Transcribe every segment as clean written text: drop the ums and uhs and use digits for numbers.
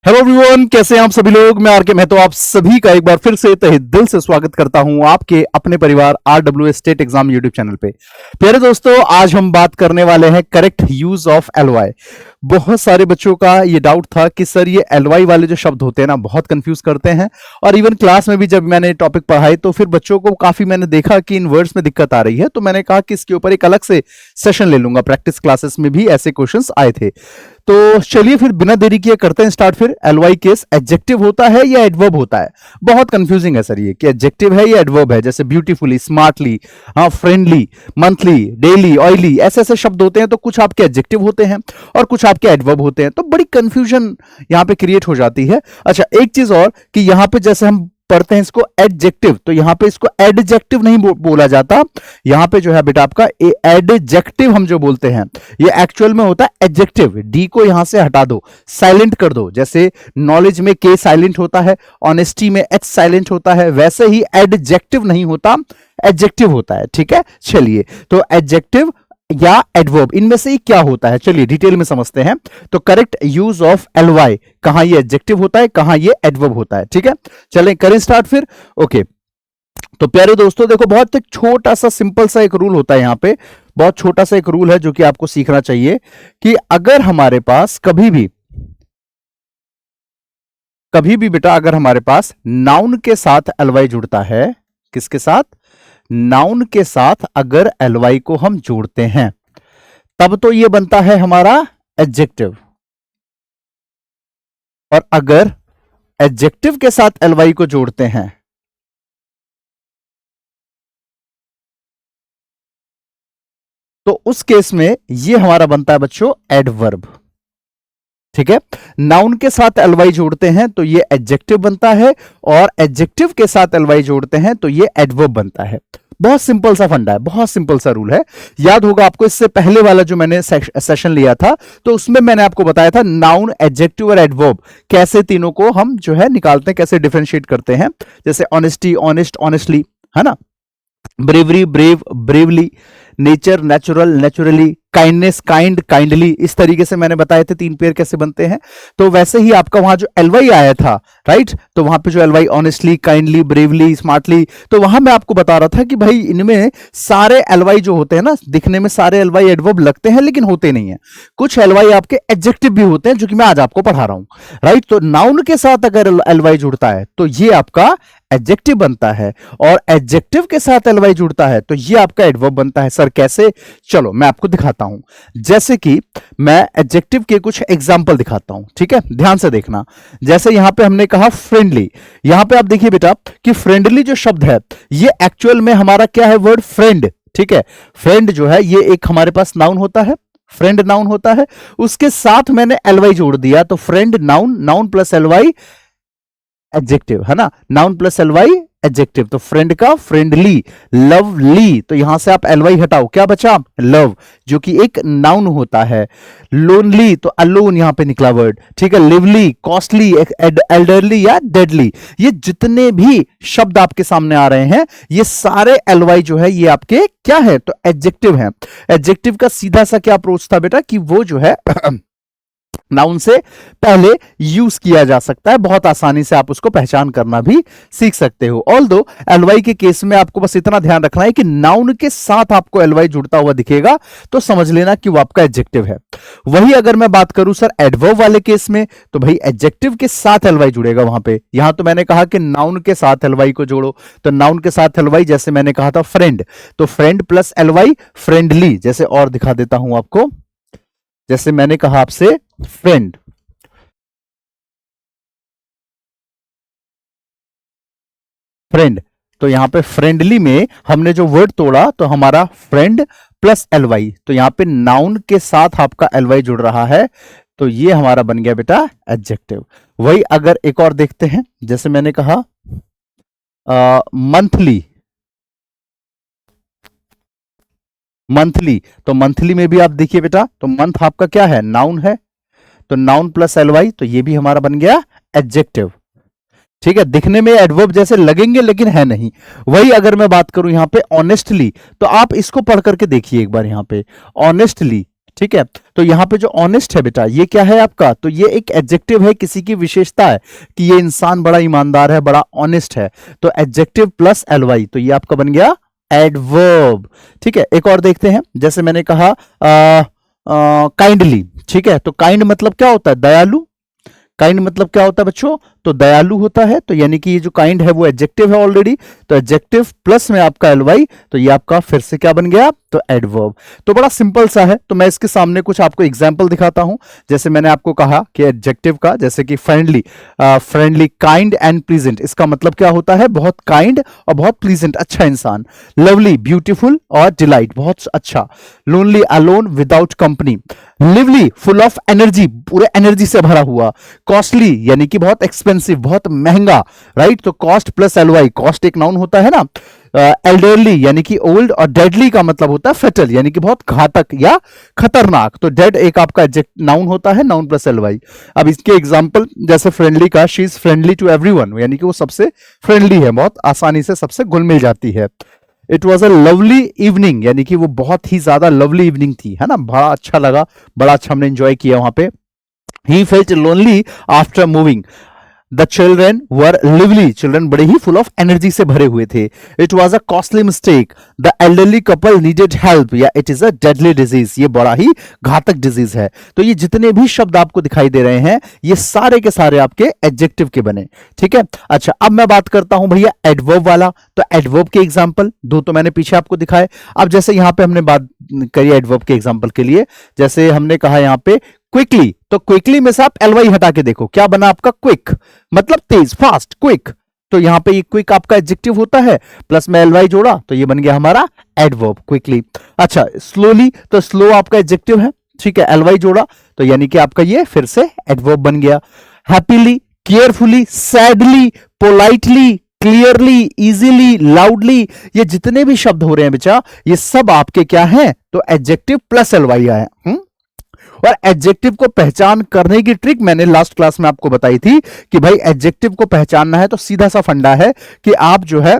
Hello everyone, कैसे हैं आप सभी लोग। मैं आर के महतो आप सभी का एक बार फिर से तहे दिल से स्वागत करता हूं आपके अपने परिवार RWS state exam YouTube channel पे। प्यारे दोस्तों, आज हम बात करने वाले हैं करेक्ट यूज ऑफ LY। बहुत सारे बच्चों का ये डाउट था कि सर ये LY वाले जो शब्द होते हैं ना, बहुत कंफ्यूज करते हैं। और इवन क्लास में भी जब मैंने टॉपिक पढ़ाई तो फिर बच्चों को काफी मैंने देखा कि इन वर्ड्स में दिक्कत आ रही है, तो मैंने कहा कि इसके ऊपर एक अलग से सेशन ले लूंगा। प्रैक्टिस क्लासेस में भी ऐसे क्वेश्चंस आए थे। तो चलिए फिर बिना देरी किए करते हैं स्टार्ट। फिर LY केस एडजेक्टिव होता है या एडवर्ब होता है? बहुत कंफ्यूजिंग है सर ये कि एडजेक्टिव है या एडवर्ब है। जैसे ब्यूटीफुली, स्मार्टली, हाँ, फ्रेंडली, मंथली, डेली, ऑयली, ऐसे ऐसे शब्द होते हैं। तो कुछ आपके एडजेक्टिव होते हैं और कुछ आपके एडवर्ब होते हैं, तो बड़ी कंफ्यूजन यहाँ पे क्रिएट हो जाती है। अच्छा, एक चीज और कि यहाँ पे जैसे हम पढ़ते हैं इसको एडजेक्टिव, तो यहां पे इसको एडजेक्टिव नहीं बोला जाता। यहां पे जो है बेटा आपका एडजेक्टिव हम जो बोलते हैं ये एक्चुअल में होता है एडजेक्टिव। डी को यहां से हटा दो, साइलेंट कर दो। जैसे नॉलेज में के साइलेंट होता है, ऑनेस्टी में एच साइलेंट होता है, वैसे ही एडजेक्टिव नहीं होता, एडजेक्टिव होता है। ठीक है, चलिए तो एडजेक्टिव या एडवर्ब, इनमें से क्या होता है, चलिए डिटेल में समझते हैं। तो करेक्ट यूज ऑफ LY, कहां ये एडजेक्टिव होता है, कहां ये एडवर्ब होता है। ठीक है, चलें करें स्टार्ट फिर। ओके, तो प्यारे दोस्तों देखो, बहुत एक छोटा सा सिंपल सा एक रूल होता है यहाँ पे। बहुत छोटा सा एक रूल है जो कि आपको सीखना चाहिए कि अगर हमारे पास कभी भी बेटा अगर हमारे पास नाउन के साथ LY जुड़ता है, किसके साथ? नाउन के साथ अगर LY को हम जोड़ते हैं तब तो ये बनता है हमारा एडजेक्टिव। और अगर एडजेक्टिव के साथ LY को जोड़ते हैं तो उस केस में ये हमारा बनता है बच्चों एडवर्ब। ठीक है, नाउन के साथ LY जोड़ते हैं तो ये एडजेक्टिव बनता है, और एडजेक्टिव के साथ LY जोड़ते हैं तो ये एडवर्ब बनता है। बहुत सिंपल सा फंडा है, बहुत सिंपल सा रूल है। याद होगा आपको, इससे पहले वाला जो मैंने सेशन लिया था तो उसमें मैंने आपको बताया था नाउन, एडजेक्टिव और एडवर्ब कैसे तीनों को हम जो है निकालते हैं, कैसे डिफरेंशिएट करते हैं। जैसे ऑनेस्टी, ऑनेस्ट, ऑनेस्टली, है ना, bravery, brave, bravely, nature, natural, naturally, kindness, kind, kindly, इस तरीके से मैंने बताए थे तीन पेयर कैसे बनते हैं। तो वैसे ही आपका वहां जो LY आया था, राइट, तो वहां पे जो LY honestly, kindly, bravely, smartly, तो वहां मैं आपको बता रहा था कि भाई इनमें सारे LY जो होते हैं ना, दिखने में सारे LY एडवर्ब लगते हैं लेकिन होते नहीं है। कुछ LY आपके एडजेक्टिव भी होते हैं जो कि मैं आज आपको पढ़ा रहा हूं, राइट। तो नाउन के साथ अगर LY जुड़ता है तो ये आपका एडजेक्टिव बनता है, और एडजेक्टिव के साथ LY जुड़ता है तो ये आपका एडवर्ब बनता है। सर कैसे? चलो मैं आपको दिखाता हूं। जैसे कि मैं एडजेक्टिव के कुछ एग्जांपल दिखाता हूं, ठीक है, ध्यान से देखना। जैसे यहां पे हमने कहा फ्रेंडली, यहां पे आप देखिए बेटा कि फ्रेंडली जो शब्द है ये एक्चुअल में हमारा क्या है? Word friend. ठीक है, फ्रेंड जो है ये एक हमारे पास नाउन होता है, फ्रेंड नाउन होता है, उसके साथ मैंने LY जोड़ दिया तो friend noun, noun plus LY adjective, है ना, नाउन प्लस LY एडजेक्टिव। तो फ्रेंड का फ्रेंडली, लवली, तो यहां से आप LY हटाओ, क्या बचा? लव, जो कि एक नाउन होता है। लोनली, तो अलोन यहां पे निकला वर्ड। ठीक है, लिवली, कॉस्टली, एल्डरली या डेडली, ये जितने भी शब्द आपके सामने आ रहे हैं ये सारे LY जो है ये आपके क्या है? तो एडजेक्टिव है। एडजेक्टिव का सीधा सा क्या अप्रोच था बेटा कि वो जो है नाउन से पहले यूज किया जा सकता है, बहुत आसानी से आप उसको पहचान करना भी सीख सकते हो। ऑल्दो LY के केस में आपको बस इतना ध्यान रखना है कि नाउन के साथ आपको LY जुड़ता हुआ दिखेगा तो समझ लेना कि वो आपका एडजेक्टिव है। वही अगर मैं बात करूं सर एडवर्ब वाले केस में, तो भाई एडजेक्टिव के साथ LY जुड़ेगा वहां पे। यहां तो मैंने कहा कि नाउन के साथ LY को जोड़ो, तो नाउन के साथ LY जैसे मैंने कहा था फ्रेंड, तो फ्रेंड प्लस LY फ्रेंडली। जैसे और दिखा देता हूं आपको, जैसे मैंने कहा आपसे फ्रेंड, फ्रेंड, तो यहां पे फ्रेंडली में हमने जो वर्ड तोड़ा तो हमारा फ्रेंड प्लस LY, तो यहां पे नाउन के साथ आपका LY जुड़ रहा है तो ये हमारा बन गया बेटा एडजेक्टिव। वही अगर एक और देखते हैं, जैसे मैंने कहा मंथली, मंथली, तो मंथली में भी आप देखिए बेटा, तो मंथ आपका क्या है? नाउन है, तो नाउन प्लस LY, तो ये भी हमारा बन गया एडजेक्टिव। ठीक है, दिखने में एडवर्ब जैसे लगेंगे लेकिन है नहीं। वही अगर मैं बात करूं यहां पे ऑनेस्टली, तो आप इसको पढ़ करके देखिए एक बार, यहां पे ऑनेस्टली, ठीक है। तो यहाँ पे जो ऑनेस्ट है बेटा, ये क्या है आपका, तो ये एक एडजेक्टिव है, किसी की विशेषता है कि ये इंसान बड़ा ईमानदार है, बड़ा ऑनेस्ट है। तो एडजेक्टिव प्लस एलवाई, तो ये आपका बन गया एडवर्ब। ठीक है, एक और देखते हैं, जैसे मैंने कहा काइंडली, ठीक है, तो काइंड मतलब क्या होता है, दयालु। काइंड मतलब क्या होता है बच्चों, तो दयालु होता है। तो यानी कि ये जो काइंड है वो एडजेक्टिव है ऑलरेडी, तो एडजेक्टिव प्लस में आपका एलवाई, तो ये आपका फिर से क्या बन गया, तो एडवर्ब। तो बड़ा सिंपल सा है। तो मैं इसके सामने कुछ आपको एग्जांपल दिखाता हूं। जैसे मैंने आपको कहा कि एडजेक्टिव का, जैसे कि friendly, friendly, kind and pleasant, इसका मतलब क्या होता है, बहुत काइंड और बहुत प्लीजेंट, अच्छा इंसान। लवली, ब्यूटीफुल और डिलाइट, बहुत अच्छा। Lonely, alone, without company. Lively, full of energy, पूरे एनर्जी से भरा हुआ। कॉस्टली यानी कि बहुत एक्सपेंसिव, बहुत महंगा, राइट। तो कॉस्ट प्लस एलवाई, कॉस्ट एक नाउन होता है ना। एल्डरली यानी कि ओल्ड, और डेडली का मतलब होता है फेटल, यानी कि बहुत घातक या खतरनाक। तो डेड एक आपका नाउन होता है, नाउन प्लस एलवाई। अब इसके एग्जांपल, जैसे फ्रेंडली का, she is friendly to everyone, यानी कि वो सबसे फ्रेंडली है, बहुत आसानी से सबसे घुल मिल जाती है। It was a lovely evening, यानी कि वो बहुत ही ज्यादा लवली इवनिंग थी, है ना, बड़ा अच्छा लगा, बड़ा अच्छा हमने एंजॉय किया वहां पे। He felt lonely after moving. The children were lively. Children बड़े ही फुल ऑफ एनर्जी से भरे हुए थे. It was a costly mistake. The elderly couple needed help. या it is a deadly disease. ये बड़ा ही घातक डिजीज है. तो ये जितने भी शब्द आपको दिखाई दे रहे हैं, ये सारे के सारे आपके एडजेक्टिव के बने. ठीक है. अच्छा, अब मैं बात करता हूं भैया एडवर्ब वाला. तो एडवर्ब के एग्जाम्पल दो तो मैंने पीछे आपको दिखाए. अब जैसे यहां पे हमने बात करी एडवर्ब के एग्जाम्पल के लिए, जैसे हमने कहा यहां पे क्विकली, तो क्विकली में से आप एलवाई हटा के देखो, क्या बना आपका, क्विक, मतलब तेज, फास्ट, क्विक. तो यहां पे ये क्विक आपका एडजेक्टिव होता है, प्लस में एलवाई जोड़ा, तो ये बन गया हमारा एडवर्ब, क्विकली. अच्छा, स्लोली, तो स्लो आपका एडजेक्टिव है, ठीक है, एलवाई जोड़ा, तो यानी कि आपका ये फिर से एडवर्ब बन गया. Happily, carefully, sadly, politely, clearly, easily, loudly, ये जितने भी शब्द हो रहे हैं बेटा, ये सब आपके क्या हैं, तो एडजेक्टिव प्लस एलवाई आए. और एडजेक्टिव को पहचान करने की ट्रिक मैंने लास्ट क्लास में आपको बताई थी कि भाई एडजेक्टिव को पहचानना है तो सीधा सा फंडा है कि आप जो है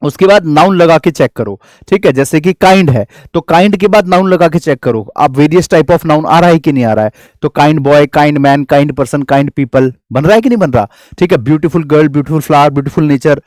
उसके बाद नाउन लगा के चेक करो. ठीक है, जैसे कि काइंड है, तो काइंड के बाद नाउन लगा के चेक करो आप वेरियस टाइप ऑफ नाउन आ रहा है कि नहीं आ रहा है. तो kind boy, kind man, kind person, kind people बन रहा है कि नहीं बन रहा. ठीक है, beautiful girl, beautiful flower, beautiful nature,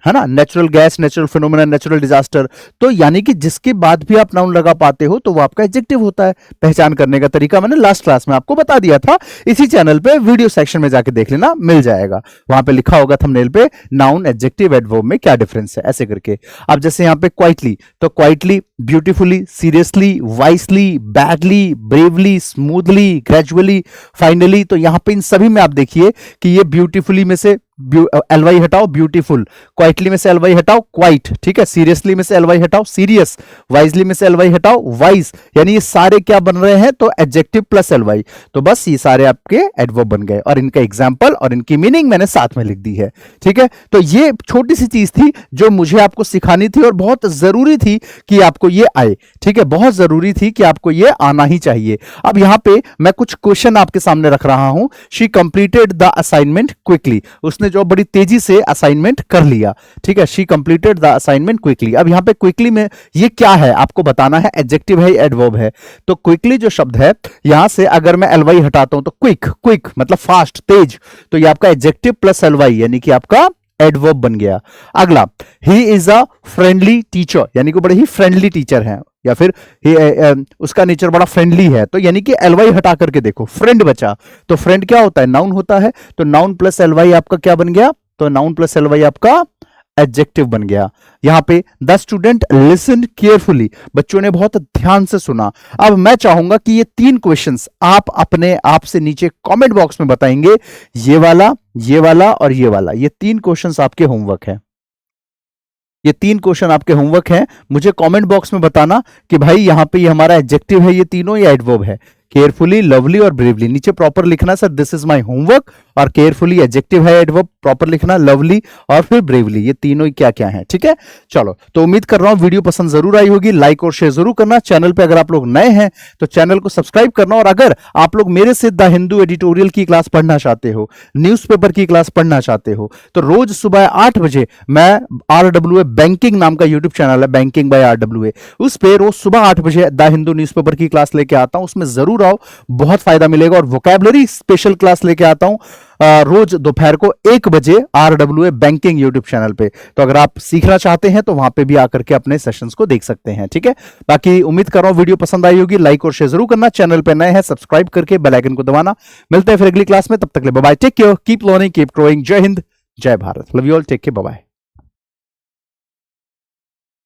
है ना, natural gas, natural phenomena, natural disaster. तो यानी कि जिसके बाद भी आप नाउन लगा पाते हो तो वो आपका एडजेक्टिव होता है. पहचान करने का तरीका मैंने लास्ट क्लास में आपको बता दिया था, इसी चैनल पे वीडियो सेक्शन में जाके देख लेना, मिल जाएगा. वहां पे लिखा होगा थंबनेल पे नाउन, एडजेक्टिव, एडवर्ब में क्या डिफरेंस है, ऐसे करके. अब जैसे यहाँ पे क्वाइटली, तो quietly, beautifully, seriously, wisely, badly, bravely, smoothly, gradually, finally. तो यहाँ पे इन सभी में आप देखिए कि ये ब्यूटीफुली में से एलवाई हटाओ, ब्यूटीफुल, क्वाइटली में से एलवाई हटाओ, क्वाइट, ठीक है, सीरियसली में से एलवाई हटाओ, सीरियस, वाइजली में से एलवाई हटाओ, वाइज. यानी ये सारे क्या बन रहे हैं, तो एडजेक्टिव प्लस एलवाई. तो बस ये सारे आपके एडवर्ब बन गए और इनका एग्जांपल और इनकी मीनिंग मैंने साथ में लिख दी है. ठीक है, तो ये छोटी सी चीज थी जो मुझे आपको सिखानी थी और बहुत जरूरी थी कि आपको ये आए. ठीक है, बहुत जरूरी थी कि आपको ये आना ही चाहिए. अब यहां पे मैं कुछ क्वेश्चन आपके सामने रख रहा हूं. She completed the assignment quickly, उसने जो बड़ी तेजी से असाइनमेंट कर लिया. ठीक है, she completed the assignment quickly. अब यहां पे क्विकली में ये क्या है आपको बताना है, एडजेक्टिव है, एडवर्ब है. तो क्विकली जो शब्द है, यहां से अगर मैं एलवाई हटाता हूं तो क्विक, क्विक मतलब फास्ट, तेज, तो ये आपका एडजेक्टिव प्लस एलवाई यानी कि आपका एडवर्ब बन गया. अगला, he is a friendly teacher, यानी कि बड़े ही फ्रेंडली टीचर है, या फिर उसका नेचर बड़ा फ्रेंडली है. तो यानी कि एलवाई हटा करके देखो, फ्रेंड बचा. तो फ्रेंड क्या होता है, नाउन होता है. तो नाउन प्लस एलवाई आपका क्या बन गया, तो नाउन प्लस एलवाई आपका एडजेक्टिव बन गया. यहां पे द स्टूडेंट लिसन केयरफुली, बच्चों ने बहुत ध्यान से सुना. अब मैं चाहूंगा कि ये 3 क्वेश्चंस आप अपने आप से नीचे कमेंट बॉक्स में बताएंगे, ये वाला, ये वाला और ये वाला. ये 3 क्वेश्चंस आपके होमवर्क है. ये 3 क्वेश्चन आपके होमवर्क हैं. मुझे कमेंट बॉक्स में बताना कि भाई यहां पे ये हमारा एडजेक्टिव है ये तीनों या एडवर्ब है. केयरफुली, लवली और ब्रेवली नीचे प्रॉपर लिखना, sir this is my homework, और केयरफुली एडजेक्टिव है, एडवर्ब प्रॉपर लिखना, लवली और फिर ब्रेवली, ये तीनों ही क्या क्या है। ठीक है, चलो तो उम्मीद कर रहा हूं वीडियो पसंद जरूर आई होगी। लाइक और शेयर जरूर करना। चैनल पे अगर आप लोग नए हैं तो चैनल को सब्सक्राइब करना, और अगर आप लोग मेरे से द हिंदू एडिटोरियल की क्लास पढ़ना चाहते हो, न्यूज़पेपर की क्लास पढ़ना चाहते हो, तो रोज सुबह 8 बजे मैं RWA बैंकिंग नाम का यूट्यूब चैनल है, बैंकिंग बाय RWA, उस पे रोज सुबह 8 बजे द हिंदू न्यूज़पेपर की क्लास लेके आता हूं। उसमें जरूर आओ, बहुत फायदा मिलेगा। और वोकैबुलरी स्पेशल क्लास लेके आता हूं रोज दोपहर को 1 बजे RWA बैंकिंग यूट्यूब चैनल पे। तो अगर आप सीखना चाहते हैं तो वहां पे भी आकर के अपने सेशंस को देख सकते हैं। ठीक है, बाकी उम्मीद कर रहा हूं वीडियो पसंद आई होगी। लाइक और शेयर जरूर करना। चैनल पे नए हैं सब्सक्राइब करके बेल आइकन को दबाना। मिलते हैं फिर अगली क्लास में, तब तक के लिए bye bye, take care, keep learning, keep growing. जय हिंद, जय Bharat, love you all, take care, bye bye.